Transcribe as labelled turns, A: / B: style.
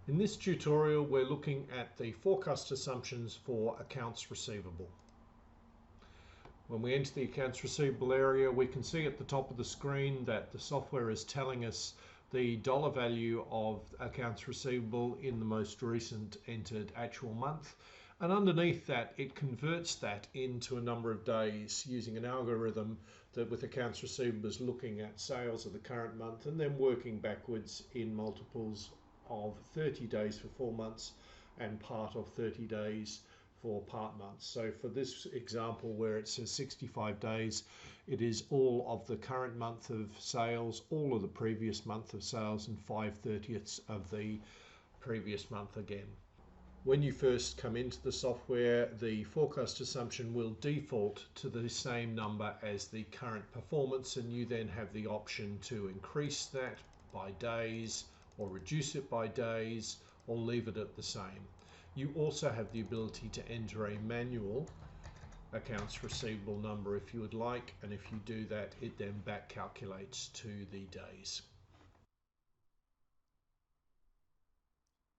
A: In this tutorial, we're looking at the forecast assumptions for accounts receivable. When we enter the accounts receivable area, we can see at the top of the screen that the software is telling us the dollar value of accounts receivable in the most recent entered actual month. And underneath that, it converts that into a number of days using an algorithm that with accounts receivable is looking at sales of the current month and then working backwards in multiples of 30 days for 4 months and part of 30 days for part months. So for this example where it says 65 days, it is all of the current month of sales, all of the previous month of sales, and 5/30ths of the previous month again. When you first come into the software, the forecast assumption will default to the same number as the current performance, and you then have the option to increase that by days or reduce it by days or leave it at the same. You also have the ability to enter a manual accounts receivable number if you would like, and if you do that, it then back calculates to the days.